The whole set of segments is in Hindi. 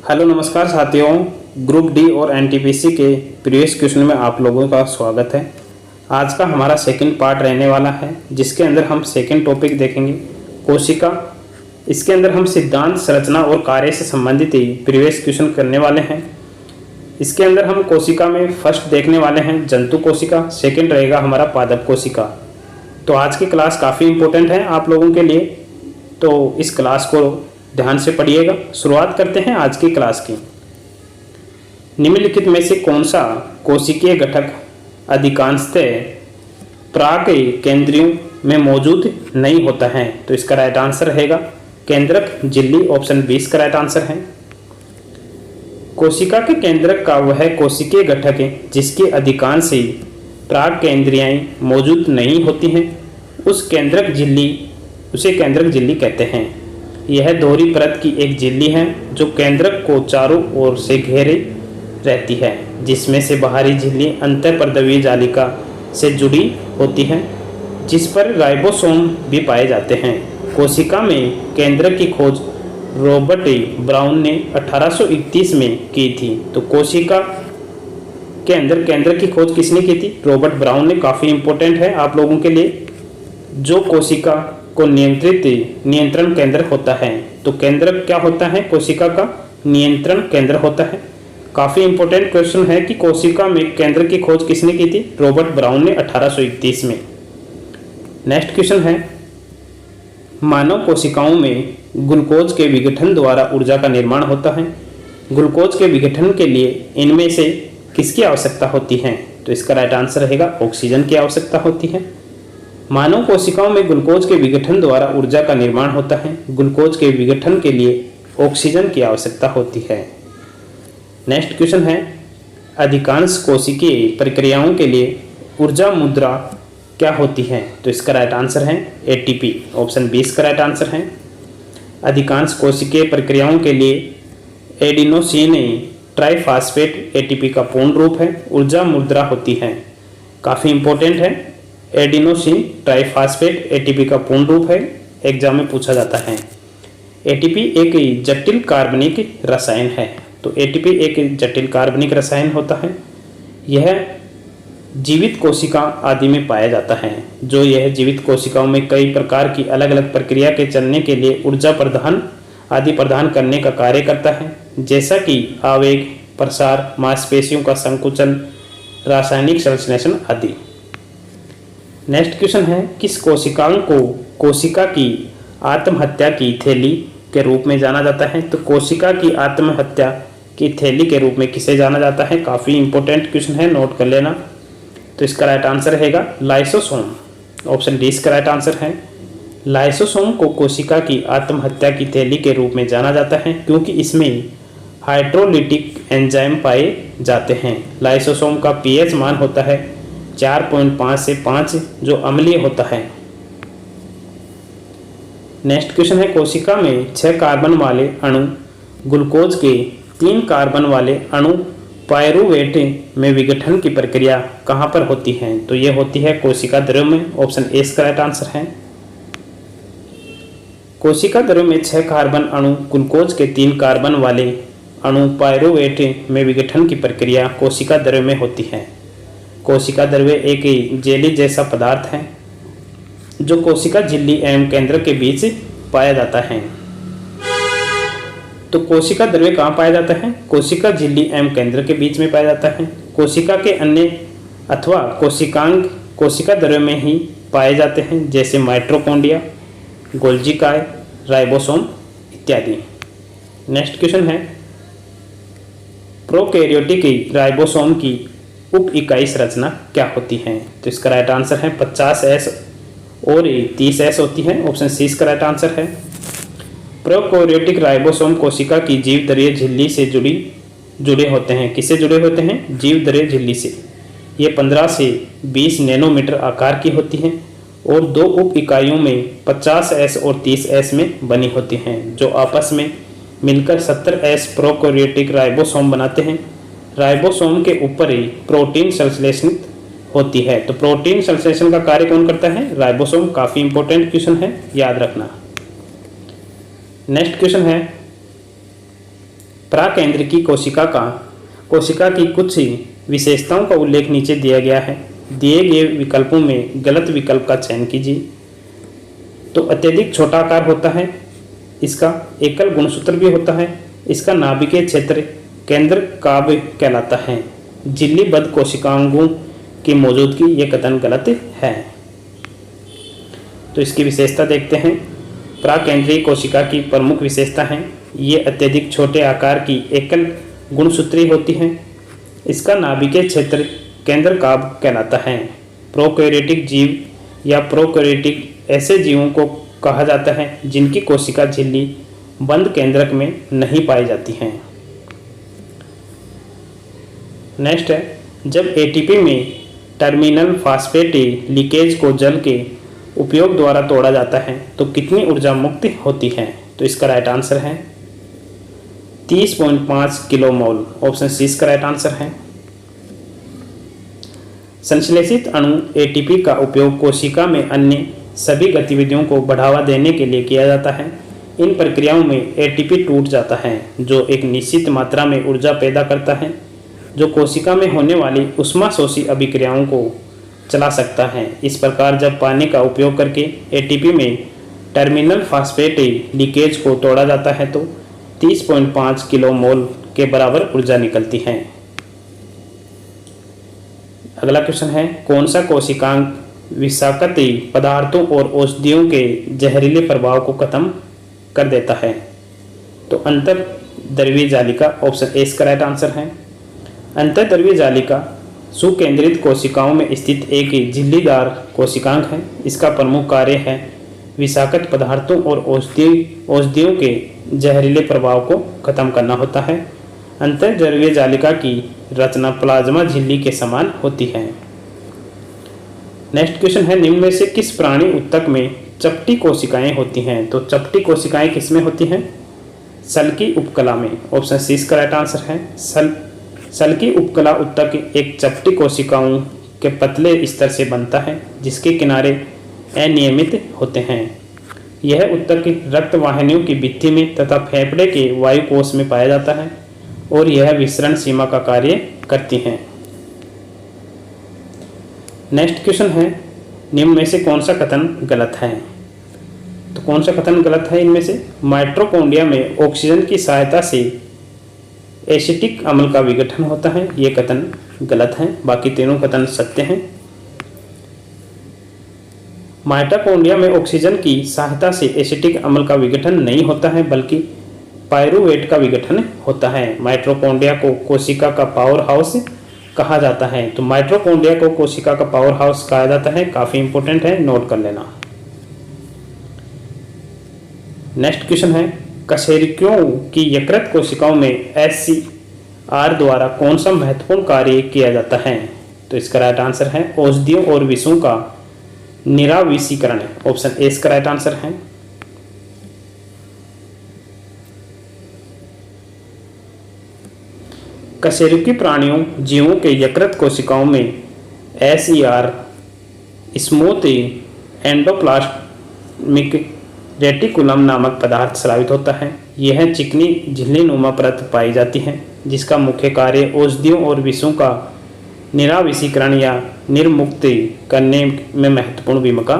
हेलो नमस्कार साथियों, ग्रुप डी और एनटीपीसी के प्रीवियस क्वेश्चन में आप लोगों का स्वागत है। आज का हमारा सेकंड पार्ट रहने वाला है, जिसके अंदर हम सेकंड टॉपिक देखेंगे कोशिका। इसके अंदर हम सिद्धांत, संरचना और कार्य से संबंधित ही प्रीवियस क्वेश्चन करने वाले हैं। इसके अंदर हम कोशिका में फर्स्ट देखने वाले हैं जंतु कोशिका, सेकेंड रहेगा हमारा पादप कोशिका। तो आज की क्लास काफ़ी इम्पोर्टेंट है आप लोगों के लिए, तो इस क्लास को ध्यान से पढ़िएगा। शुरुआत करते हैं आज की क्लास की। निम्नलिखित में से कौन सा कोशिकीय घटक अधिकांशतः प्राक केंद्रियों में मौजूद नहीं होता है? तो इसका राइट आंसर रहेगा केंद्रक झिल्ली, ऑप्शन 20 का राइट आंसर है। कोशिका के केंद्रक का वह कोशिकीय घटक है जिसकी अधिकांश ही प्राक केंद्रियाएं मौजूद नहीं होती हैं, उसे केंद्रक झिल्ली कहते हैं। यह दोहरी परत की एक झिल्ली है जो केंद्रक को चारों ओर से घेरे रहती है, जिसमें से बाहरी झिल्ली अंतःपर्दवीय जालिका से जुड़ी होती है, जिस पर राइबोसोम भी पाए जाते हैं। कोशिका में केंद्रक की खोज रॉबर्ट ब्राउन ने 1831 में की थी। तो कोशिका के अंदर केंद्रक की खोज किसने की थी? रॉबर्ट ब्राउन ने। काफ़ी इंपॉर्टेंट है आप लोगों के लिए। जो कोशिका को नियंत्रण केंद्र होता है, तो केंद्रक क्या होता है? कोशिका का नियंत्रण केंद्र होता है। काफ़ी इंपॉर्टेंट क्वेश्चन है कि कोशिका में केंद्र की खोज किसने की थी? रॉबर्ट ब्राउन ने 1831 में। नेक्स्ट क्वेश्चन है, मानव कोशिकाओं में ग्लूकोज के विघटन द्वारा ऊर्जा का निर्माण होता है। ग्लूकोज के विघटन के लिए इनमें से किसकी आवश्यकता होती है? तो इसका राइट आंसर रहेगा ऑक्सीजन की आवश्यकता होती है। मानव कोशिकाओं में ग्लूकोज के विघटन द्वारा ऊर्जा का निर्माण होता है। ग्लूकोज के विघटन के लिए ऑक्सीजन की आवश्यकता होती है। नेक्स्ट क्वेश्चन है, अधिकांश कोशिकीय प्रक्रियाओं के लिए ऊर्जा मुद्रा क्या होती है? तो इसका राइट आंसर है एटीपी, ऑप्शन 20 का राइट आंसर है। अधिकांश कोशिकीय प्रक्रियाओं के लिए एडिनोसिन ट्राइफॉस्फेट एटीपी का पूर्ण रूप है, ऊर्जा मुद्रा होती है। काफ़ी इंपॉर्टेंट है। एडिनोसिन ट्राइफॉस्फेट एटीपी का पूर्ण रूप है, एग्जाम में पूछा जाता है। एटीपी एक जटिल कार्बनिक रसायन है। तो एटीपी एक जटिल कार्बनिक रसायन होता है। यह जीवित कोशिका आदि में पाया जाता है। जो यह जीवित कोशिकाओं में कई प्रकार की अलग अलग प्रक्रिया के चलने के लिए ऊर्जा प्रदान करने का कार्य करता है, जैसा कि आवेग, प्रसार, मांसपेशियों का संकुचन, रासायनिक संश्लेषण आदि। नेक्स्ट क्वेश्चन है, किस कोशिकांग को कोशिका की आत्महत्या की थैली के रूप में जाना जाता है? तो कोशिका की आत्महत्या की थैली के रूप में किसे जाना जाता है? काफ़ी इंपॉर्टेंट क्वेश्चन है, नोट कर लेना। तो इसका राइट आंसर रहेगा लाइसोसोम, ऑप्शन 20 का राइट आंसर है। लाइसोसोम को कोशिका की आत्महत्या की थैली के रूप में जाना जाता है क्योंकि इसमें हाइड्रोलिटिक एंजाइम पाए जाते हैं। लाइसोसोम का पीएच मान होता है 4.5 से 5, जो अम्लीय होता है। नेक्स्ट क्वेश्चन है, कोशिका में 6 कार्बन वाले अणु ग्लूकोज के 3 कार्बन वाले अणु पायरुवेट में विघटन की प्रक्रिया कहाँ पर होती है? तो ये होती है कोशिका द्रव्य में, ऑप्शन ए का राइट आंसर है। कोशिका द्रव्य में 6 कार्बन अणु ग्लूकोज के 3 कार्बन वाले अणु पायरुवेट में विघटन की प्रक्रिया कोशिका द्रव्य में होती है। कोशिका द्रव्य एक जेली जैसा पदार्थ है जो कोशिका झिल्ली एवं केंद्र के बीच पाया जाता है। तो कोशिका द्रव्य कहाँ पाया जाता है? कोशिका झिल्ली एवं केंद्र के बीच में पाया जाता है। कोशिका के अन्य अथवा कोशिकांग कोशिका द्रव्य में ही पाए जाते हैं, जैसे माइटोकॉन्ड्रिया, गोल्जी काय, राइबोसोम इत्यादि। नेक्स्ट क्वेश्चन है, प्रोकैरियोटिक राइबोसोम की उप इकाई संरचना क्या होती है? तो इसका राइट आंसर है 50S और 30S होती है, ऑप्शन सी का राइट आंसर है। प्रोकैरियोटिक राइबोसोम कोशिका की जीवदरीय झिल्ली से जुड़े होते हैं। किससे जुड़े होते हैं? जीवदरीय झिल्ली से। ये 15 से 20 नैनोमीटर आकार की होती हैं और 2 उप इकाइयों में 50S और 30S में बनी होती हैं, जो आपस में मिलकर 70S प्रोकैरियोटिक राइबोसोम बनाते हैं। राइबोसोम के ऊपर ही प्रोटीन संश्लेषित होती है। तो प्रोटीन संश्लेषण का कार्य कौन करता है? राइबोसोम। काफ़ी इंपॉर्टेंट क्वेश्चन है, याद रखना। नेक्स्ट क्वेश्चन है, प्राकेंद्रिकी कोशिका की कुछ विशेषताओं का उल्लेख नीचे दिया गया है। दिए गए विकल्पों में गलत विकल्प का चयन कीजिए। तो अत्यधिक छोटा आकार होता है, इसका एकल गुणसूत्र भी होता है, इसका नाभिकीय क्षेत्र केंद्र काव्य कहलाता है, झिल्लीबद्ध कोशिकाओं की मौजूदगी ये कथन गलत है। तो इसकी विशेषता देखते हैं। प्राकेंद्रीय कोशिका की प्रमुख विशेषता है ये अत्यधिक छोटे आकार की एकल गुणसूत्री होती है, इसका नाभिकीय क्षेत्र केंद्र काव्य कहलाता है। प्रोकैरियोटिक जीव या प्रोकैरियोटिक ऐसे जीवों को कहा जाता है जिनकी कोशिका झिल्ली बंद केंद्रक में नहीं पाई जाती हैं। नेक्स्ट है, जब एटीपी में टर्मिनल फास्फेट लीकेज को जल के उपयोग द्वारा तोड़ा जाता है तो कितनी ऊर्जा मुक्त होती है? तो इसका राइट आंसर है 30.5 किलोमोल। ऑप्शन सी इसका राइट आंसर है। संश्लेषित अणु एटीपी का उपयोग कोशिका में अन्य सभी गतिविधियों को बढ़ावा देने के लिए किया जाता है। इन प्रक्रियाओं में एटीपी टूट जाता है जो एक निश्चित मात्रा में ऊर्जा पैदा करता है जो कोशिका में होने वाली ऊष्माशोषी अभिक्रियाओं को चला सकता है। इस प्रकार जब पानी का उपयोग करके एटीपी में टर्मिनल फास्फेट लीकेज को तोड़ा जाता है तो 30.5 किलोमोल के बराबर ऊर्जा निकलती है। अगला क्वेश्चन है, कौन सा कोशिकांग विषाक्त पदार्थों और औषधियों के जहरीले प्रभाव को खत्म कर देता है? तो अंतर्द्रव्यीय जालिका। ऑप्शन ए इसका राइट आंसर है। अंतर्द्रव्यीय जालिका सुकेंद्रित कोशिकाओं में स्थित एक झिल्लीदार कोशिकांग है। इसका प्रमुख कार्य है विषाक्त पदार्थों और औषधियों के जहरीले प्रभाव को खत्म करना होता है। अंतर्द्रव्यीय जालिका की रचना प्लाज्मा झिल्ली के समान होती है। नेक्स्ट क्वेश्चन है, निम्न में से किस प्राणी ऊतक में चपटी कोशिकाएं होती हैं? तो चपटी कोशिकाएं किसमें होती हैं? सल की उपकला में। ऑप्शन सी इसका राइट आंसर है। सल की उपकला ऊतक एक चपटी कोशिकाओं के पतले स्तर से बनता है जिसके किनारे अनियमित होते हैं। यह ऊतक रक्त वाहिनियों की भित्ति में तथा फेफड़े के वायुकोश में पाया जाता है और यह विसरण सीमा का कार्य करती हैं। नेक्स्ट क्वेश्चन है, निम्न में से कौन सा कथन गलत है? तो कौन सा कथन गलत है इनमें से? माइटोकॉन्ड्रिया में ऑक्सीजन की सहायता से एसिटिक अम्ल का विघटन होता है, ये कथन गलत है। बाकी तीनों कथन सत्य हैं। माइटोकॉन्ड्रिया में ऑक्सीजन की सहायता से एसिटिक अम्ल का विघटन नहीं होता है बल्कि पायरूवेट का विघटन होता है। माइटोकॉन्ड्रिया को कोशिका का पावर हाउस कहा जाता है। तो माइटोकॉन्ड्रिया को कोशिका का पावर हाउस कहा जाता है, काफी इंपॉर्टेंट है, नोट कर लेना। नेक्स्ट क्वेश्चन है, कशेरुकियों की यकृत कोशिकाओं में HCR द्वारा कौन सा महत्वपूर्ण कार्य किया जाता है? तो इसका राइट आंसर है औषधियों और विषों का निराविषीकरण। ऑप्शन ए इसका राइट आंसर है। कशेरुकी प्राणियों जीवों के यकृत कोशिकाओं में HCR स्मूथ एंडोप्लाज्मिक रेटिकुलम नामक पदार्थ स्रावित होता है। यह चिकनी झिल्लीनुमा परत पाई जाती है जिसका मुख्य कार्य औषधियों और विषों का निराविषीकरण या निर्मुक्त करने में महत्वपूर्ण भूमिका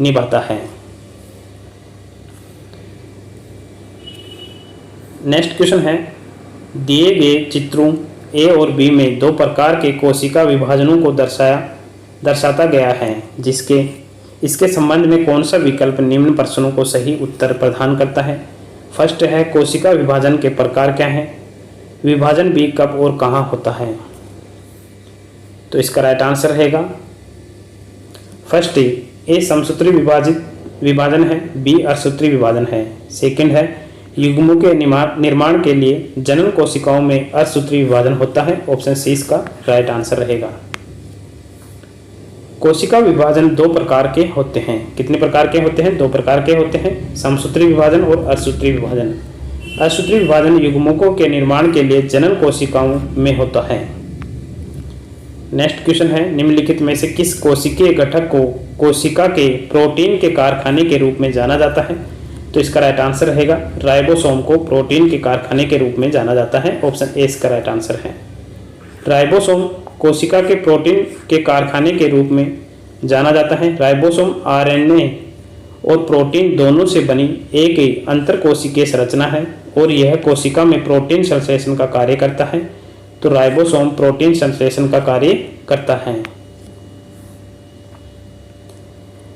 निभाता है। नेक्स्ट क्वेश्चन है, दिए गए चित्रों ए और बी में दो प्रकार के कोशिका विभाजनों को दर्शाता गया है इसके संबंध में कौन सा विकल्प निम्न प्रश्नों को सही उत्तर प्रदान करता है? फर्स्ट है, कोशिका विभाजन के प्रकार क्या हैं? विभाजन बी कब और कहाँ होता है? तो इसका राइट आंसर रहेगा फर्स्ट ए समसूत्री विभाजन है, बी अर्धसूत्री विभाजन है। सेकंड है, युग्मों के निर्माण के लिए जनन कोशिकाओं में अर्धसूत्री विभाजन होता है। ऑप्शन सी इसका राइट आंसर रहेगा। कोशिका विभाजन दो प्रकार के होते हैं। कितने प्रकार के होते हैं? दो प्रकार के होते हैं, समसूत्री विभाजन और अर्धसूत्री विभाजन। अर्धसूत्री विभाजन युग्मकों के निर्माण के लिए जनन कोशिकाओं में होता है। नेक्स्ट क्वेश्चन है, निम्नलिखित में से किस कोशिकीय घटक को कोशिका के प्रोटीन के कारखाने के रूप में जाना जाता है? तो इसका राइट आंसर रहेगा राइबोसोम को प्रोटीन के कारखाने के रूप में जाना जाता है। ऑप्शन ए इसका राइट आंसर है। राइबोसोम कोशिका के प्रोटीन के कारखाने के रूप में जाना जाता है। राइबोसोम आरएनए और प्रोटीन दोनों से बनी एक ही अंतरकोशिकीय संरचना है और यह कोशिका में प्रोटीन संश्लेषण का कार्य करता है। तो राइबोसोम प्रोटीन संश्लेषण का कार्य करता है।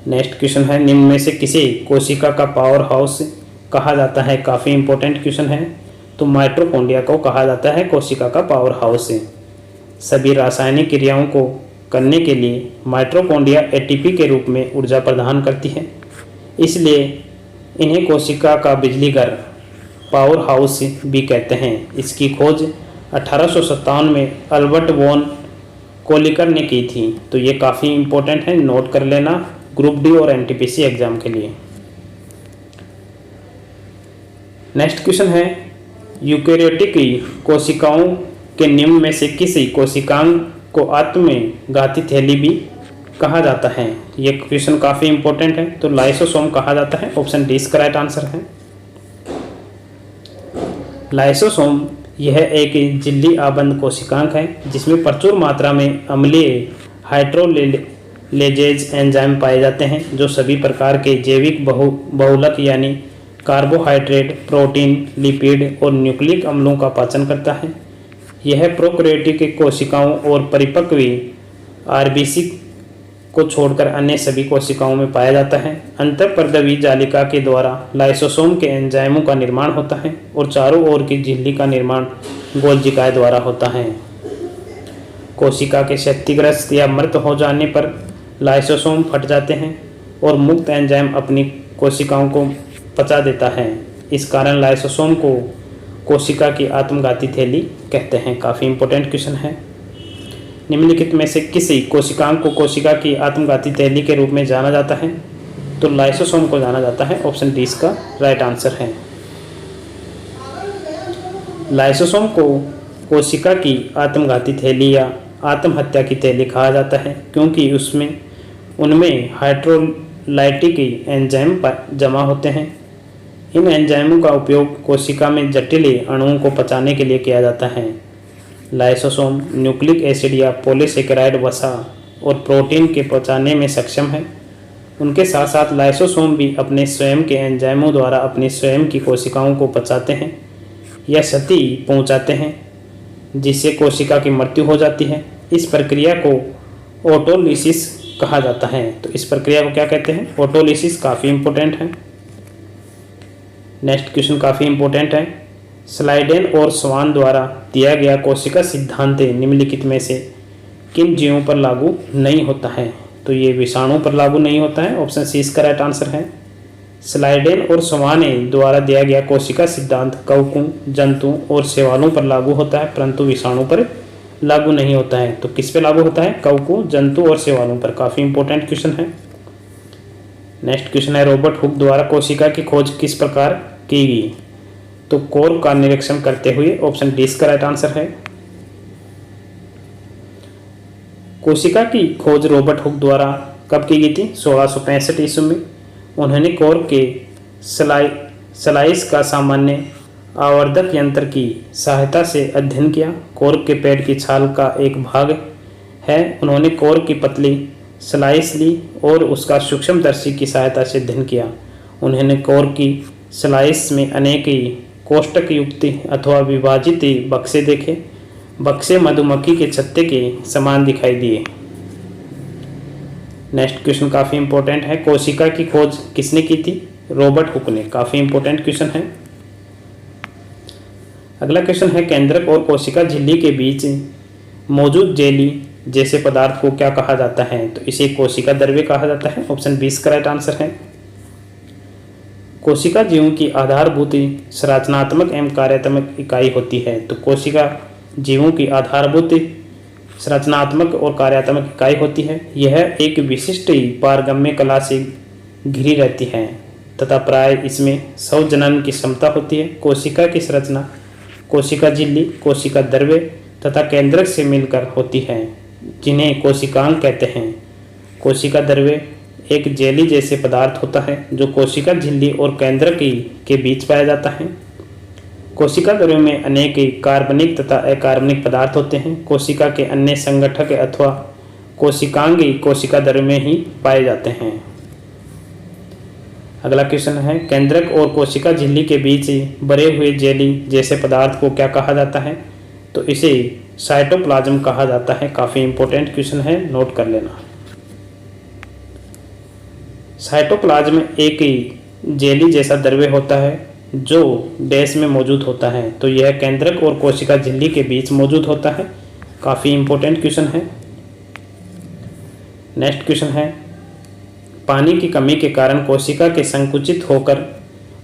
नेक्स्ट क्वेश्चन है, निम्न में से किसे कोशिका का पावर हाउस कहा जाता है? काफ़ी इंपॉर्टेंट क्वेश्चन है। तो माइटोकॉन्ड्रिया को कहा जाता है कोशिका का पावर हाउस। सभी रासायनिक क्रियाओं को करने के लिए माइटोकॉन्ड्रिया एटीपी के रूप में ऊर्जा प्रदान करती है, इसलिए इन्हें कोशिका का बिजली घर पावर हाउस भी कहते हैं। इसकी खोज 1857 में अल्बर्ट वॉन कोलिकर ने की थी। तो ये काफ़ी इंपॉर्टेंट है, नोट कर लेना ग्रुप डी और एनटीपीसी एग्जाम के लिए। नेक्स्ट क्वेश्चन है, यूकेरियोटिक कोशिकाओं के निम्न में से किस कोशिकांग को आत्मघाती थैली भी कहा जाता है? ये क्वेश्चन काफ़ी इंपॉर्टेंट है। तो लाइसोसोम कहा जाता है। ऑप्शन डी इसका राइट आंसर है। लाइसोसोम यह एक झिल्ली आबंद कोशिकांग है जिसमें प्रचुर मात्रा में अम्लीय हाइड्रोलेजेज एंजाइम पाए जाते हैं जो सभी प्रकार के जैविक बहुलक यानी कार्बोहाइड्रेट, प्रोटीन, लिपिड और न्यूक्लिक अम्लों का पाचन करता है। यह प्रोकैरियोटिक कोशिकाओं और परिपक्व आरबीसी को छोड़कर अन्य सभी कोशिकाओं में पाया जाता है। अंतःपर्दवी जालिका के द्वारा लाइसोसोम के एंजाइमों का निर्माण होता है और चारों ओर की झिल्ली का निर्माण गोल्जिकाएं द्वारा होता है। कोशिका के क्षतिग्रस्त या मृत हो जाने पर लाइसोसोम फट जाते हैं और मुक्त एंजाइम अपनी कोशिकाओं को पचा देता है। इस कारण लाइसोसोम को कोशिका की आत्मघाती थैली कहते हैं। काफ़ी इंपॉर्टेंट क्वेश्चन है। निम्नलिखित में से किसी कोशिकांग को कोशिका की आत्मघाती थैली के रूप में जाना जाता है? तो लाइसोसोम को जाना जाता है। ऑप्शन डी इसका राइट आंसर है। लाइसोसोम को कोशिका की आत्मघाती थैली या आत्महत्या की थैली कहा जाता है क्योंकि उनमें हाइड्रोलाइटिक एंजाइम जमा होते हैं। इन एंजाइमों का उपयोग कोशिका में जटिल अणुओं को पचाने के लिए किया जाता है। लाइसोसोम न्यूक्लिक एसिड या पॉलीसेकेराइड वसा और प्रोटीन के पचाने में सक्षम है। उनके साथ साथ लाइसोसोम भी अपने स्वयं के एंजाइमों द्वारा अपनी स्वयं की कोशिकाओं को पचाते हैं या क्षति पहुंचाते हैं जिससे कोशिका की मृत्यु हो जाती है। इस प्रक्रिया को ऑटोलिसिस कहा जाता है। तो इस प्रक्रिया को क्या कहते हैं? ऑटोलिसिस। काफ़ी इंपॉर्टेंट है। नेक्स्ट क्वेश्चन काफ़ी इंपॉर्टेंट है। स्लाइडेन और स्वान द्वारा दिया गया कोशिका सिद्धांत निम्नलिखित में से किन जीवों पर लागू नहीं होता है? तो ये विषाणु पर लागू नहीं होता है। ऑप्शन सी इसका राइट आंसर है। स्लाइडेन और स्वान द्वारा दिया गया कोशिका सिद्धांत कवकों, जंतुओं और शैवालों पर लागू होता है परंतु विषाणु पर लागू नहीं होता है। तो किस पे लागू होता है? कवकों, जंतु और शैवालों पर। काफ़ी इंपॉर्टेंट क्वेश्चन है। नेक्स्ट क्वेश्चन है, रॉबर्ट हुक द्वारा कोशिका की खोज किस प्रकार की गई? तो कोर का निरीक्षण करते हुए। ऑप्शन डी इसका राइट आंसर है। कोशिका की खोज रॉबर्ट हुक द्वारा कब की गई थी? 1665 ईस्वी में। उन्होंने कोर के स्लाइस का सामान्य आवर्धक यंत्र की सहायता से अध्ययन किया। कोर के पेड़ की छाल का एक भाग है। उन्होंने कोर की पतली स्लाइस ली और उसका सूक्ष्मदर्शी की सहायता से अध्ययन किया। उन्होंने कोर की स्लाइस में अनेक कोष्ठक युक्त अथवा विभाजित बक्से देखे। बक्से मधुमक्खी के छत्ते के समान दिखाई दिए। नेक्स्ट क्वेश्चन काफ़ी इंपॉर्टेंट है। कोशिका की खोज किसने की थी? रॉबर्ट हुक ने। काफ़ी इंपॉर्टेंट क्वेश्चन है। अगला क्वेश्चन है, केंद्रक और कोशिका झिल्ली के बीच मौजूद जेली जैसे पदार्थ को क्या कहा जाता है? तो इसे कोशिका द्रव्य कहा जाता है। ऑप्शन बी इसका राइट आंसर है। कोशिका जीवों की आधारभूत संरचनात्मक एवं कार्यात्मक इकाई होती है। तो कोशिका जीवों की आधारभूत संरचनात्मक और कार्यात्मक इकाई होती है। यह एक विशिष्ट पारगम्य कला से घिरी रहती है तथा प्राय इसमें स्वजनन की क्षमता होती है। कोशिका की संरचना कोशिका झिल्ली, कोशिका द्रव्य तथा केंद्रक से मिलकर होती है जिन्हें कोशिकांग कहते हैं। कोशिका द्रव्य एक जेली जैसे पदार्थ होता है जो कोशिका झिल्ली और केंद्रक के बीच पाया जाता है। कोशिका द्रव्य में अनेक कार्बनिक तथा अकार्बनिक पदार्थ होते हैं। कोशिका के अन्य संगठक अथवा कोशिकांग कोशिका द्रव्य में ही पाए जाते हैं। अगला क्वेश्चन है, केंद्रक और कोशिका झिल्ली के बीच भरे हुए जेली जैसे पदार्थ को क्या कहा जाता है? तो इसे साइटोप्लाज्म कहा जाता है। काफ़ी इंपॉर्टेंट क्वेश्चन है, नोट कर लेना। साइटोप्लाज्म एक जेली जैसा द्रव्य होता है जो डैश में मौजूद होता है। तो यह केंद्रक और कोशिका झिल्ली के बीच मौजूद होता है। काफ़ी इंपॉर्टेंट क्वेश्चन है। नेक्स्ट क्वेश्चन है, पानी की कमी के कारण कोशिका के संकुचित होकर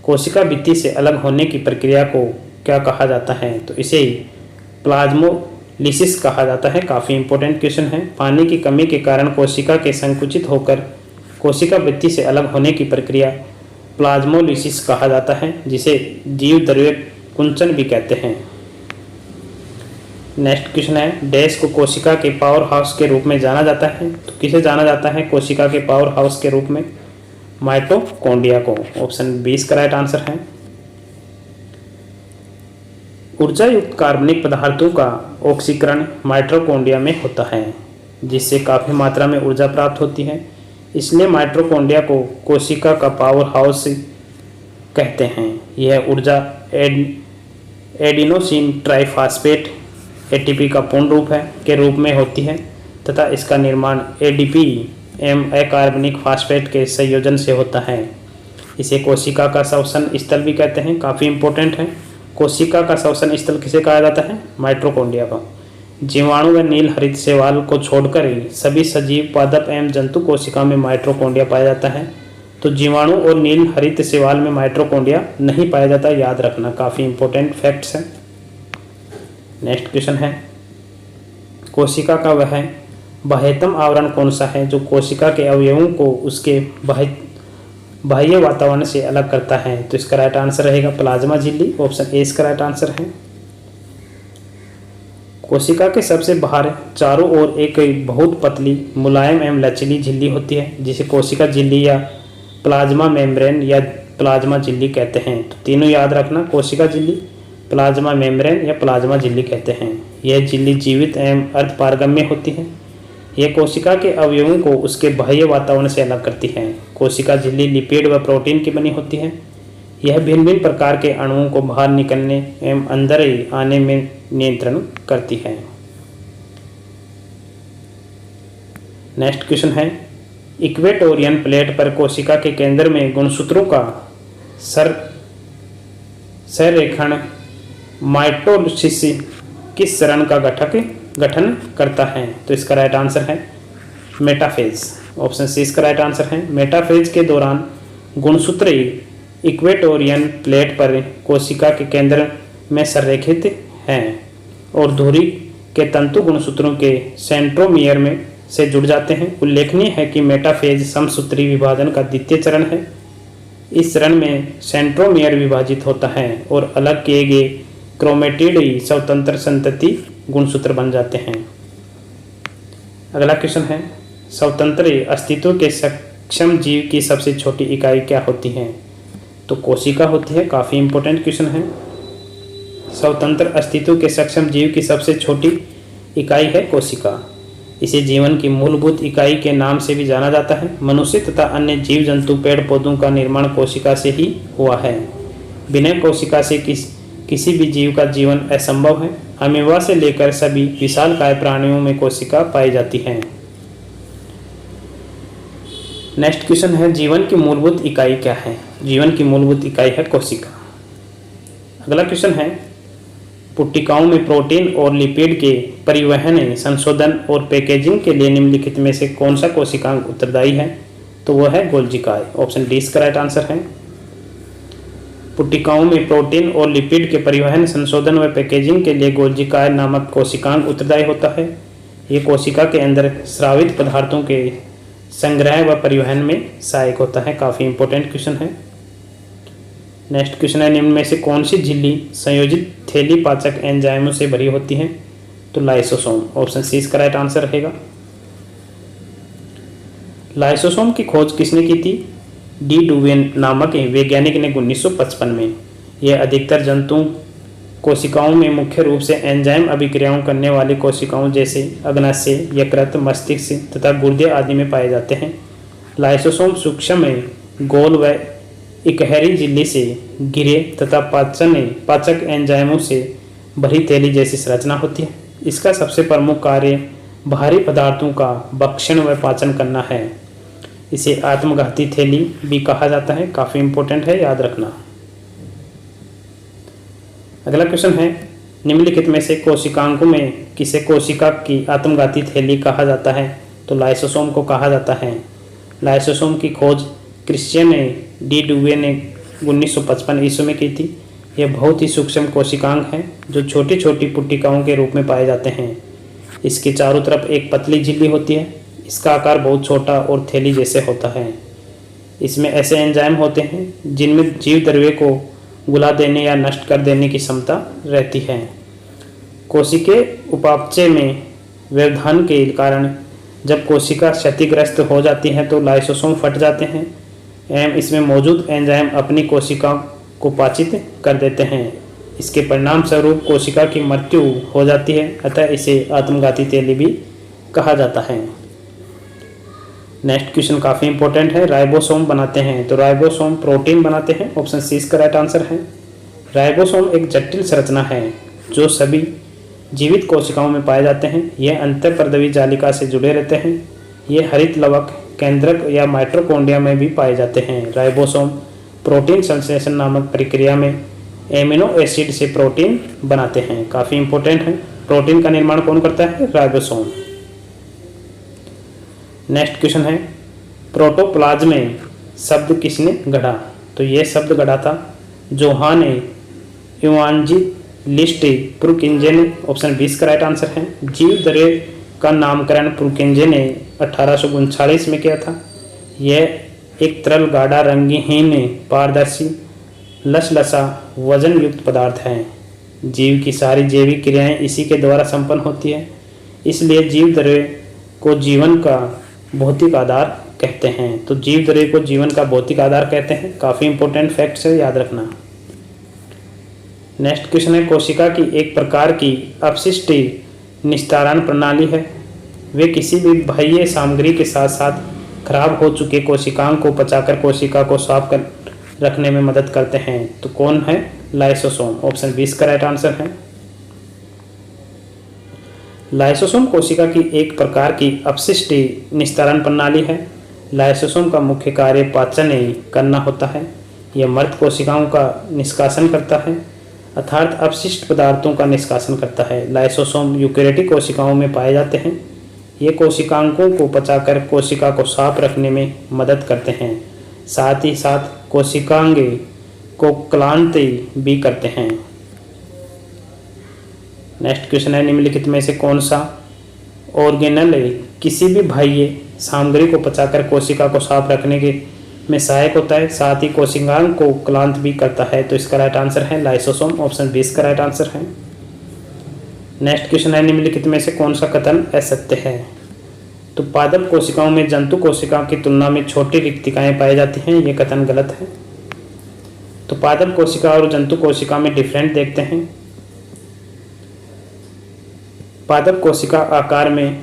कोशिका भित्ति से अलग होने की प्रक्रिया को क्या कहा जाता है? तो इसे प्लाज्मोलिसिस कहा जाता है। काफ़ी इंपॉर्टेंट क्वेश्चन है। पानी की कमी के कारण कोशिका के संकुचित होकर कोशिका भित्ति से अलग होने की प्रक्रिया प्लाज्मोलिसिस कहा जाता है, जिसे जीव द्रव्य कुंचन भी कहते हैं। नेक्स्ट क्वेश्चन है, डैश को कोशिका के पावर हाउस के रूप में जाना जाता है। तो किसे जाना जाता है कोशिका के पावर हाउस के रूप में? माइटोकॉन्ड्रिया को। ऑप्शन 20 का राइट आंसर है। ऊर्जा युक्त कार्बनिक पदार्थों का ऑक्सीकरण माइटोकॉन्ड्रिया में होता है, जिससे काफ़ी मात्रा में ऊर्जा प्राप्त होती है। इसलिए माइटोकॉन्ड्रिया को कोशिका का पावर हाउस कहते हैं। यह ऊर्जा एडिनोसिन ट्राइफॉस्फेट एटीपी का पूर्ण रूप है के रूप में होती है तथा इसका निर्माण एडीपी अकार्बनिक फास्फेट के संयोजन से होता है। इसे कोशिका का श्वसन स्थल भी कहते हैं। काफ़ी इंपॉर्टेंट है। कोशिका का श्वसन स्थल किसे कहा जाता है? माइटोकॉन्ड्रिया का। जीवाणु व नील हरित शैवाल को छोड़कर सभी सजीव पादप एवं जंतु कोशिका में माइटोकॉन्ड्रिया पाया जाता है। तो जीवाणु और नील हरित शैवाल में माइटोकॉन्ड्रिया नहीं पाया जाता, याद रखना। काफ़ी इंपॉर्टेंट फैक्ट्स हैं। नेक्स्ट क्वेश्चन है, कोशिका का वह बाह्यतम आवरण कौन सा है जो कोशिका के अवयवों को उसके बाह्य वातावरण से अलग करता है? तो इसका राइट आंसर रहेगा प्लाज्मा झिल्ली। ऑप्शन ए इसका राइट आंसर है। कोशिका के सबसे बाहर चारों ओर एक बहुत पतली मुलायम एवं लचीली झिल्ली होती है, जिसे कोशिका झिल्ली या प्लाज्मा मेम्ब्रेन या प्लाज्मा झिल्ली कहते हैं। तो तीनों याद रखना, कोशिका झिल्ली, प्लाज्मा मेम्ब्रेन या प्लाज्मा झिल्ली कहते हैं। यह झिल्ली जीवित एवं अर्धपारगम्य होती है। यह कोशिका के अवयवों को उसके बाह्य वातावरण से अलग करती है। कोशिका झिल्ली लिपिड व प्रोटीन की बनी होती है। यह भिन्न भिन्न प्रकार के अणुओं को बाहर निकलने एवं अंदर आने में नियंत्रण करती है। नेक्स्ट क्वेश्चन है, इक्वेटोरियन प्लेट पर कोशिका के केंद्र में गुणसूत्रों का संरेखण माइटोसिस किस चरण का गठन करता है? तो इसका राइट आंसर है मेटाफेज। ऑप्शन सी इसका राइट आंसर है। मेटाफेज के दौरान गुणसूत्र इक्वेटोरियन प्लेट पर कोशिका के केंद्र में संरेखित हैं और धुरी के तंतु गुणसूत्रों के सेंट्रोमियर में से जुड़ जाते हैं। उल्लेखनीय है कि मेटाफेज समसूत्री विभाजन का द्वितीय चरण है। इस चरण में सेंट्रोमियर विभाजित होता है और अलग किए गए क्रोमेटिड स्वतंत्र संतति गुणसूत्र बन जाते हैं। अगला क्वेश्चन है, स्वतंत्र अस्तित्व के सक्षम जीव की सबसे छोटी इकाई क्या होती है? तो कोशिका होती है। काफ़ी इंपॉर्टेंट क्वेश्चन है। स्वतंत्र अस्तित्व के सक्षम जीव की सबसे छोटी इकाई है कोशिका। इसे जीवन की मूलभूत इकाई के नाम से भी जाना जाता है। मनुष्य तथा अन्य जीव जंतु पेड़ पौधों का निर्माण कोशिका से ही हुआ है। बिना कोशिका से किसी भी जीव का जीवन असंभव है। अमीबा से लेकर सभी विशालकाय प्राणियों में कोशिका पाई जाती है। नेक्स्ट क्वेश्चन है, जीवन की मूलभूत इकाई क्या है? जीवन की मूलभूत इकाई है कोशिका। अगला क्वेश्चन है, पुट्टिकाओं में प्रोटीन और लिपिड के परिवहन, संशोधन और पैकेजिंग के लिए निम्नलिखित में से कौन सा कोशिकांग उत्तरदायी है? तो वह है गोल्जिकाय। ऑप्शन डी इसका राइट आंसर है। पुट्टिकाओं में प्रोटीन और लिपिड के परिवहन, संशोधन व पैकेजिंग के लिए गोल्जिकाय नामक कोशिकांग उत्तरदायी होता है। ये कोशिका के अंदर स्रावित पदार्थों के संग्रह व परिवहन में सहायक होता है। काफ़ी इंपॉर्टेंट क्वेश्चन है। नेक्स्ट क्वेश्चन है, निम्न में से कौन सी झिल्ली संयोजित थैली पाचक एंजाइमों से भरी होती है? तो लाइसोसोम। ऑप्शन सी इसका राइट आंसर रहेगा। लाइसोसोम की खोज किसने की थी? डी डुवेन नामक वैज्ञानिक ने 1955 में। यह अधिकतर जंतु कोशिकाओं में मुख्य रूप से एंजाइम अभिक्रियाओं करने वाली कोशिकाओं जैसे अग्नाशय, यकृत, मस्तिष्क तथा गुर्दे आदि में पाए जाते हैं। लाइसोसोम सूक्ष्म में गोल व इकहरी झिल्ली से घिरे तथा पाचक एंजाइमों से भरी थैली जैसी संरचना होती है। इसका सबसे प्रमुख कार्य भारी पदार्थों का भक्षण व पाचन करना है। इसे आत्मघाती थैली भी कहा जाता है। काफ़ी इंपॉर्टेंट है, याद रखना। अगला क्वेश्चन है, निम्नलिखित में से कोशिकांगों में किसे कोशिका की आत्मघाती थैली कहा जाता है? तो लाइसोसोम को कहा जाता है। लाइसोसोम की खोज क्रिश्चियन डी डुवे ने 1955 ईस्वी में की थी। यह बहुत ही सूक्ष्म कोशिकांग है जो छोटी छोटी पुट्टिकाओं के रूप में पाए जाते हैं। इसके चारों तरफ एक पतली झिल्ली होती है। इसका आकार बहुत छोटा और थैली जैसे होता है। इसमें ऐसे एंजाइम होते हैं जिनमें जीव द्रव्य को गुला देने या नष्ट कर देने की क्षमता रहती है। कोशिके उपापचय में व्यवधान के कारण जब कोशिका क्षतिग्रस्त हो जाती है तो लाइसोसोम फट जाते हैं एवं इसमें मौजूद एंजाइम अपनी कोशिका को पाचित कर देते हैं। इसके परिणाम स्वरूप कोशिका की मृत्यु हो जाती है, अतः इसे आत्मघाती थैली भी कहा जाता है। नेक्स्ट क्वेश्चन काफ़ी इंपॉर्टेंट है, राइबोसोम बनाते हैं। तो राइबोसोम प्रोटीन बनाते हैं। ऑप्शन सी इसका राइट आंसर है। राइबोसोम एक जटिल संरचना है जो सभी जीवित कोशिकाओं में पाए जाते हैं। यह अंतःपर्दवी जालिका से जुड़े रहते हैं। ये हरित लवक, केंद्रक या माइटोकॉन्ड्रिया में भी पाए जाते हैं। राइबोसोम प्रोटीन संश्लेषण नामक प्रक्रिया में एमिनो एसिड से प्रोटीन बनाते हैं। काफ़ी इंपॉर्टेंट है। प्रोटीन का निर्माण कौन करता है? राइबोसोम। नेक्स्ट क्वेश्चन है, प्रोटोप्लाज्म में शब्द किसने गढ़ा? तो ये शब्द गढ़ा था जोहान इवांजेलिस्ट प्रुकिंजे ने। ऑप्शन 20 का राइट आंसर है। जीव द्रव्य का नामकरण प्रुकिंजे ने 1839 में किया था। यह एक तरल गाढ़ा रंगहीन पारदर्शी लसलसा वजन युक्त पदार्थ है। जीव की सारी जैविक क्रियाएं इसी के द्वारा संपन्न होती है। इसलिए जीव द्रव्य को जीवन का भौतिक आधार कहते हैं। तो जीव द्रव्य को जीवन का भौतिक आधार कहते हैं। काफ़ी इंपॉर्टेंट फैक्ट्स है, याद रखना। नेक्स्ट क्वेश्चन है, कोशिका की एक प्रकार की अपशिष्ट निस्तारण प्रणाली है। वे किसी भी बाह्य सामग्री के साथ साथ खराब हो चुके कोशिकाओं को पचाकर कोशिका को साफ कर रखने में मदद करते हैं। तो कौन है? लाइसोसोम। ऑप्शन 20 का राइट आंसर है। लाइसोसोम कोशिका की एक प्रकार की अपशिष्ट निस्तारण प्रणाली है। लाइसोसोम का मुख्य कार्य पाचन करना होता है। यह मृत कोशिकाओं का निष्कासन करता है, अर्थात अपशिष्ट पदार्थों का निष्कासन करता है। लाइसोसोम यूकेरियोटिक कोशिकाओं में पाए जाते हैं। ये कोशिकांगों को पचाकर कोशिका को साफ रखने में मदद करते हैं। साथ ही साथ कोशिकांग को क्लांत भी करते हैं। नेक्स्ट क्वेश्चन है, निम्नलिखित में से कौन सा ऑर्गेनल किसी भी बाह्य सामग्री को पचाकर कोशिका को साफ रखने के में सहायक होता है, साथ ही कोशिकांग को क्लांत भी करता है? तो इसका राइट आंसर है लाइसोसोम। ऑप्शन 20 का राइट आंसर है। नेक्स्ट क्वेश्चन है, निम्नलिखित में से कौन सा कथन असत्य है? तो पादप कोशिकाओं में जंतु कोशिकाओं की तुलना में छोटी रिक्तिकाएं पाई जाती हैं। ये कथन गलत है। तो पादप कोशिका और जंतु कोशिका में डिफरेंट देखते हैं। पादप कोशिका आकार में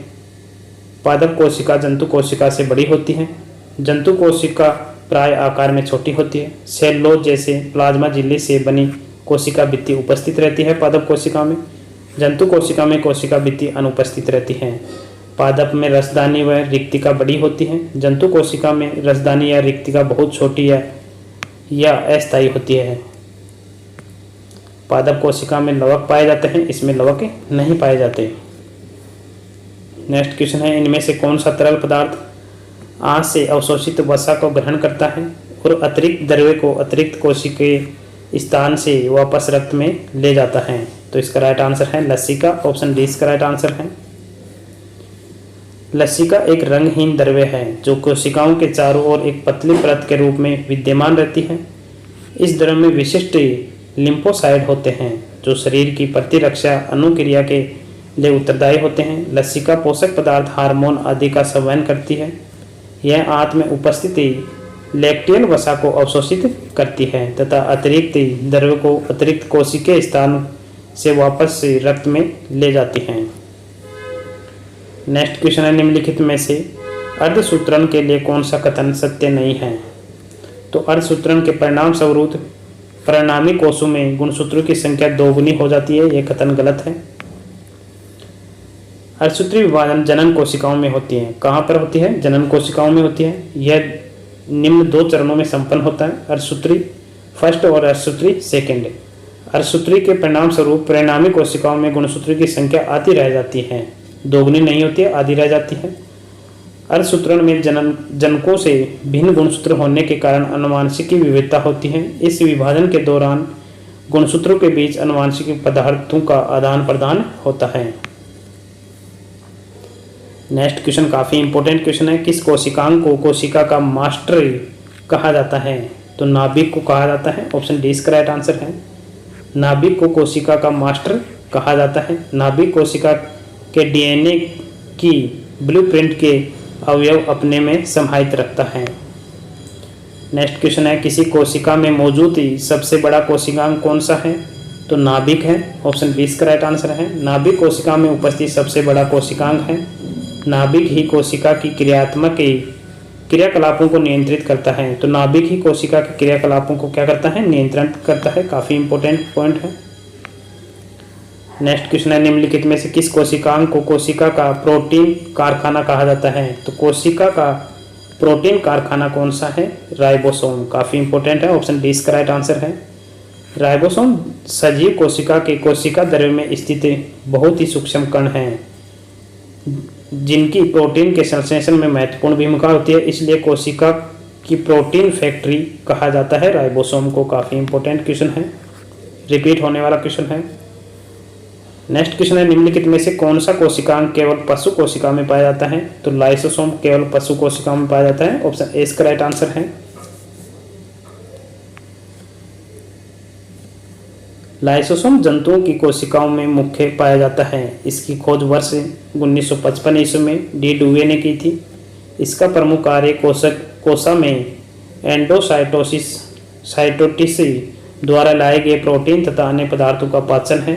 पादप कोशिका जंतु कोशिका से बड़ी होती है। जंतु कोशिका प्राय आकार में छोटी होती है। सेलुलोज जैसे प्लाज्मा झिल्ली से बनी कोशिका भित्ति उपस्थित रहती है पादप कोशिका में। जंतु कोशिका में कोशिका भित्ति अनुपस्थित रहती है। पादप में रसदानी व रिक्तिका बड़ी होती है। जंतु कोशिका में रसदानी या रिक्तिका बहुत छोटी या अस्थायी होती है। पादप कोशिका में लवक पाए जाते हैं, इसमें लवक नहीं पाए जाते। नेक्स्ट क्वेश्चन है, इनमें से कौन सा तरल पदार्थ आंत से अवशोषित वसा को ग्रहण करता है और अतिरिक्त द्रव्य को अतिरिक्त कोशिकीय स्थान से वापस रक्त में ले जाता है? तो इसका राइट आंसर है लसिका। ऑप्शन 20 का राइट आंसर है। लसिका एक रंगहीन द्रव्य है जो कोशिकाओं के चारों ओर एक पतली परत के रूप में विद्यमान रहती है। इस द्रव्य में विशिष्ट लिम्फोसाइड होते हैं जो शरीर की प्रतिरक्षा अनुक्रिया के लिए उत्तरदायी होते हैं। लसिका पोषक पदार्थ, हार्मोन आदि का संवहन करती है। यह आंत में उपस्थित लैक्टियल वसा को अवशोषित करती है तथा अतिरिक्त द्रव्य को अतिरिक्त कोशिकीय स्थान से वापस से रक्त में ले जाती हैं। नेक्स्ट क्वेश्चन है, निम्नलिखित में से अर्धसूत्रण के लिए कौन सा कथन सत्य नहीं है? तो अर्धसूत्रण के परिणाम स्वरूप परिणामी कोषों में गुणसूत्रों की संख्या दोगुनी हो जाती है, यह कथन गलत है। अर्धसूत्री विभाजन जनन कोशिकाओं में होती है। कहाँ पर होती है? जनन कोशिकाओं में होती है। यह निम्न 2 चरणों में संपन्न होता है, अर्धसूत्री फर्स्ट और अर्धसूत्री सेकेंड। अर्धसूत्री के परिणाम स्वरूप परिणामी कोशिकाओं में गुणसूत्रों की संख्या आधी रह जाती है, दोगुनी नहीं होती है, आधी रह जाती है। अर्धसूत्रण में जनकों से भिन्न गुणसूत्र होने के कारण आनुवंशिक विविधता होती है। इस विभाजन के दौरान गुणसूत्रों के बीच आनुवंशिक पदार्थों का आदान प्रदान होता है। नेक्स्ट क्वेश्चन काफ़ी इंपॉर्टेंट क्वेश्चन है, किस कोशिकांग को कोशिका का मास्टर कहा जाता है? तो नाभिक को कहा जाता है, ऑप्शन डी इसका राइट आंसर है। नाभिक को कोशिका का मास्टर कहा जाता है। नाभिक कोशिका के डीएनए की ब्लूप्रिंट के अवयव अपने में समाहित रखता है। नेक्स्ट क्वेश्चन है, किसी कोशिका में मौजूद सबसे बड़ा कोशिकांग कौन सा है? तो नाभिक है, ऑप्शन बी इसका राइट आंसर है। नाभिक कोशिका में उपस्थित सबसे बड़ा कोशिकांग है। नाभिक ही कोशिका की क्रियात्मक क्रियाकलापों को नियंत्रित करता है। तो नाभिक ही कोशिका के क्रियाकलापों को क्या करता है? नियंत्रण करता है। काफ़ी इंपॉर्टेंट पॉइंट है। नेक्स्ट क्वेश्चन है, निम्नलिखित में से किस कोशिकांग को कोशिका का प्रोटीन कारखाना कहा जाता है? तो कोशिका का प्रोटीन कारखाना कौन सा है? राइबोसोम। काफ़ी इंपॉर्टेंट है, ऑप्शन डी इसका राइट आंसर है। राइबोसोम सजीव कोशिका के कोशिका द्रव्य में स्थित बहुत ही सूक्ष्म कण हैं जिनकी प्रोटीन के संश्लेषण में महत्वपूर्ण भूमिका होती है, इसलिए कोशिका की प्रोटीन फैक्ट्री कहा जाता है राइबोसोम को। काफ़ी इंपॉर्टेंट क्वेश्चन है, रिपीट होने वाला क्वेश्चन है। नेक्स्ट क्वेश्चन है, निम्नलिखित में से कौन सा कोशिकांग केवल पशु कोशिका में पाया जाता है? तो लाइसोसोम केवल पशु कोशिका में पाया जाता है, ऑप्शन ए इसका राइट आंसर है। लाइसोसोम जंतुओं की कोशिकाओं में मुख्य पाया जाता है। इसकी खोज वर्ष 1955 ईस्वी में डी डुवे ने की थी। इसका प्रमुख कार्य कोशा में साइटोसिस द्वारा लाए गए प्रोटीन तथा अन्य पदार्थों का पाचन है।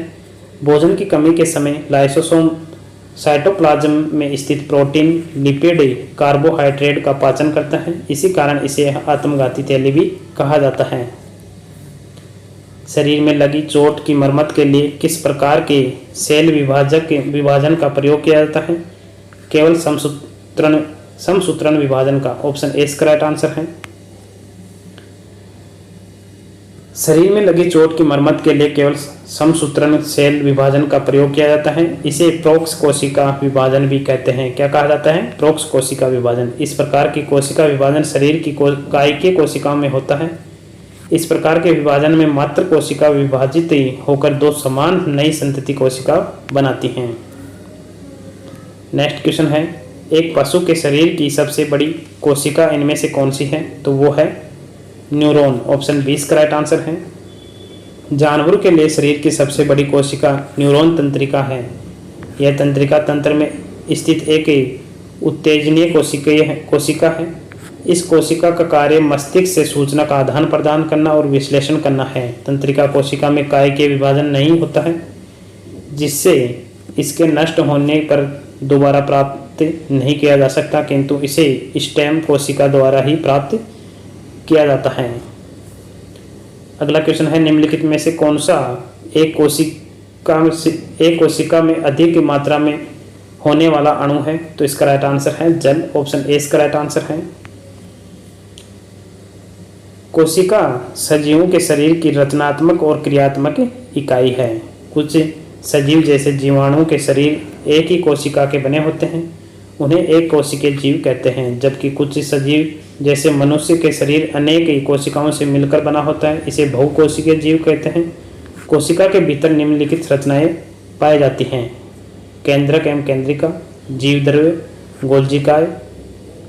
भोजन की कमी के समय लाइसोसोम साइटोप्लाज्म में स्थित प्रोटीन, लिपिड, कार्बोहाइड्रेट का पाचन करता है। इसी कारण इसे आत्मघाती थैली भी कहा जाता है। शरीर में लगी चोट की मरम्मत के लिए किस प्रकार के सेल विभाजन का प्रयोग किया जाता है? केवल समसूत्रण विभाजन का, ऑप्शन ए इसका राइट आंसर है। शरीर में लगी चोट की मरम्मत के लिए केवल समसूत्रण सेल विभाजन का प्रयोग किया जाता है। इसे प्रोक्स कोशिका विभाजन भी कहते हैं। क्या कहा जाता है? प्रोक्स कोशिका विभाजन। इस प्रकार की कोशिका विभाजन शरीर की कायिकीय कोशिकाओं में होता है। इस प्रकार के विभाजन में मात्र कोशिका विभाजित होकर 2 समान नई संतति कोशिका बनाती हैं। नेक्स्ट क्वेश्चन है, एक पशु के शरीर की सबसे बड़ी कोशिका इनमें से कौन सी है? तो वो है न्यूरॉन, ऑप्शन बी इसका राइट आंसर है। जानवरों के लिए शरीर की सबसे बड़ी कोशिका न्यूरॉन तंत्रिका है। यह तंत्रिका तंत्र में स्थित एक उत्तेजनीय कोशिका है। इस कोशिका का कार्य मस्तिष्क से सूचना का आदान प्रदान करना और विश्लेषण करना है। तंत्रिका कोशिका में कायिकीय विभाजन नहीं होता है, जिससे इसके नष्ट होने पर दोबारा प्राप्त नहीं किया जा सकता, किंतु इसे स्टेम कोशिका द्वारा ही प्राप्त किया जाता है। अगला क्वेश्चन है, निम्नलिखित में से कौन सा एक कोशिका में अधिक मात्रा में होने वाला अणु है? तो इसका राइट आंसर है जल, ऑप्शन ए इसका राइट आंसर है। कोशिका सजीवों के शरीर की रचनात्मक और क्रियात्मक इकाई है। कुछ सजीव जैसे जीवाणुओं के शरीर एक ही कोशिका के बने होते हैं, उन्हें एक कोशिकीय जीव कहते हैं, जबकि कुछ सजीव जैसे मनुष्य के शरीर अनेक कोशिकाओं से मिलकर बना होता है, इसे बहुकोशिकीय जीव कहते हैं। कोशिका के भीतर निम्नलिखित रचनाएं पाई जाती हैं: केंद्रक एवं केंद्रिका, जीवद्रव्य, गोल्जिकाएं,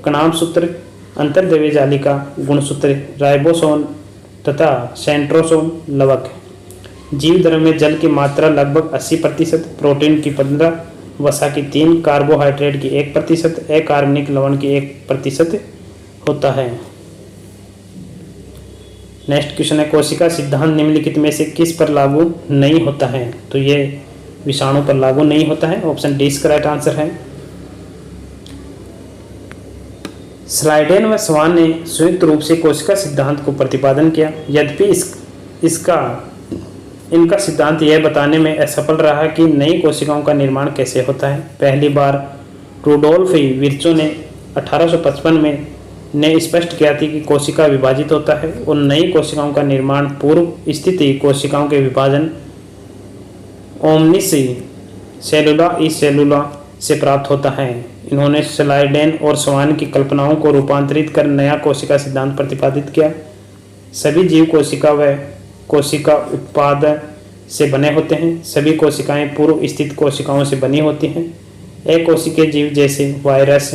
कणामसूत्र, अंतर्द्रव्य जालिका, गुणसूत्र, राइबोसोम तथा सेंट्रोसोम लवक। जीवद्रव्य में जल की मात्रा लगभग 80%, प्रोटीन की वसा की 3, कार्बोहाइड्रेट की 1%, अकार्बनिक लवण की 1% होता है। नेक्स्ट क्वेश्चन है, कोशिका सिद्धांत निम्नलिखित में से किस पर लागू नहीं होता है? तो ये विषाणु पर लागू नहीं होता है। ऑप्शन डी इसका राइट आंसर है। स्लाइडेन व स्वान ने संयुक्त रूप से कोशिका सिद्धांत को प्रतिपादन किया, यद्यपि इनका सिद्धांत यह बताने में असफल रहा कि नई कोशिकाओं का निर्माण कैसे होता है। पहली बार रुडोल्फ विर्चो ने 1855 में ने स्पष्ट किया थी कि कोशिका विभाजित होता है और नई कोशिकाओं का निर्माण पूर्व स्थिति कोशिकाओं के विभाजन ओमनिस सेलुला ई सेलुला से प्राप्त होता है। इन्होंने स्लाइडेन और स्वान की कल्पनाओं को रूपांतरित कर नया कोशिका सिद्धांत प्रतिपादित किया। सभी जीव कोशिका व कोशिका उत्पाद से बने होते हैं। सभी कोशिकाएं पूर्व स्थित कोशिकाओं से बनी होती हैं। अकोशिकीय जीव जैसे वायरस,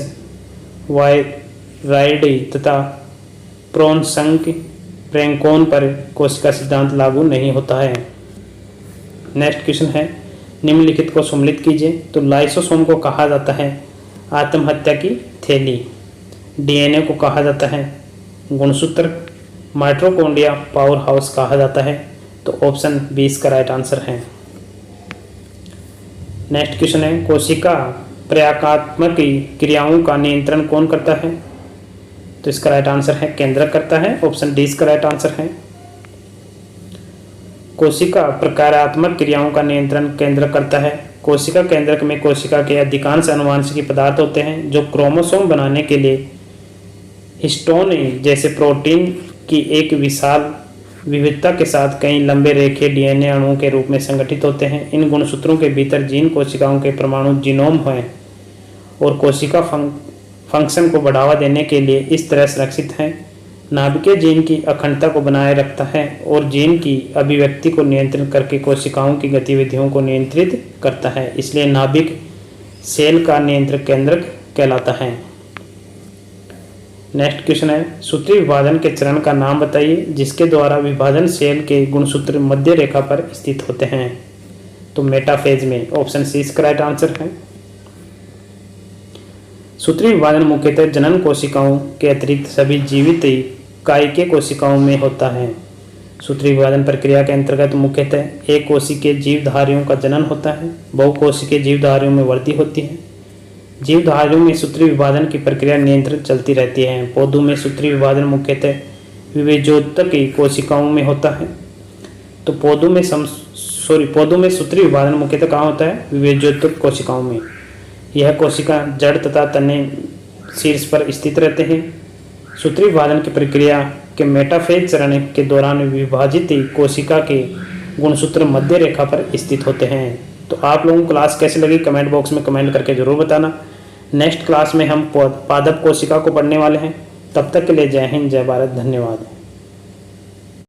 वायराइडी तथा प्रोन्संक प्रेंकोन पर कोशिका सिद्धांत लागू नहीं होता है। नेक्स्ट क्वेश्चन है, निम्नलिखित को सम्मिलित कीजिए। तो लाइसोसोम को कहा जाता है आत्महत्या की थैली, डीएनए को कहा जाता है गुणसूत्र, माइटोकॉन्ड्रिया पावर हाउस कहा जाता है। तो ऑप्शन बी इसका राइट आंसर है। नेक्स्ट क्वेश्चन है, कोशिका प्रयाकात्मक क्रियाओं का नियंत्रण कौन करता है? तो इसका राइट आंसर है केंद्रक करता है। ऑप्शन डी इसका राइट आंसर है। कोशिका प्रकारात्मक क्रियाओं का नियंत्रण केंद्रक करता है। कोशिका केंद्रक में कोशिका के अधिकांश आनुवंशिक पदार्थ होते हैं जो क्रोमोसोम बनाने के लिए हिस्टोन जैसे प्रोटीन की एक विशाल विविधता के साथ कई लंबे रेखे डीएनए अणुओं के रूप में संगठित होते हैं। इन गुणसूत्रों के भीतर जीन कोशिकाओं के परमाणु जीनोम हैं और कोशिका फंक्शन को बढ़ावा देने के लिए इस तरह संरक्षित हैं। नाभिकीय जीन की अखंडता को बनाए रखता है और जीन की अभिव्यक्ति को नियंत्रित करके कोशिकाओं की गतिविधियों को नियंत्रित करता है। इसलिए नाभिक सेल का नियंत्रक केंद्रक कहलाता है। नेक्स्ट क्वेश्चन है, सूत्रीय विभाजन के चरण का नाम बताइए जिसके द्वारा विभाजन सेल के गुणसूत्र मध्य रेखा पर स्थित होते हैं। तो मेटाफेज में। ऑप्शन सी इसका राइट आंसर है। सूत्रीय विभाजन मुख्यतः जनन कोशिकाओं के अतिरिक्त सभी जीवित कायिक कोशिकाओं में होता है। सूत्रीय विभाजन प्रक्रिया के अंतर्गत मुख्यतः एक कोशिकीय जीवधारियों का जनन होता है। बहुकोशिकीय जीवधारियों में वृद्धि होती है। जीवधारियों में सूत्रीय विभाजन की प्रक्रिया नियंत्रित चलती रहती है। पौधों में सूत्रीय विभाजन मुख्यतः विभेजोत्तक कोशिकाओं में होता है। तो पौधों में सूत्रीय विभाजन मुख्यतः कहाँ होता है? विभेजोत्तक कोशिकाओं में। यह कोशिका जड़ तथा तने शीर्ष पर स्थित रहते हैं। सूत्रीय विभाजन की प्रक्रिया के मेटाफेज चरण के दौरान विभाजित कोशिका के गुणसूत्र मध्य रेखा पर स्थित होते हैं। तो आप लोगों को क्लास कैसे लगी कमेंट बॉक्स में कमेंट करके जरूर बताना। नेक्स्ट क्लास में हम पादप कोशिका को पढ़ने वाले हैं। तब तक के लिए जय हिंद, जय भारत, धन्यवाद।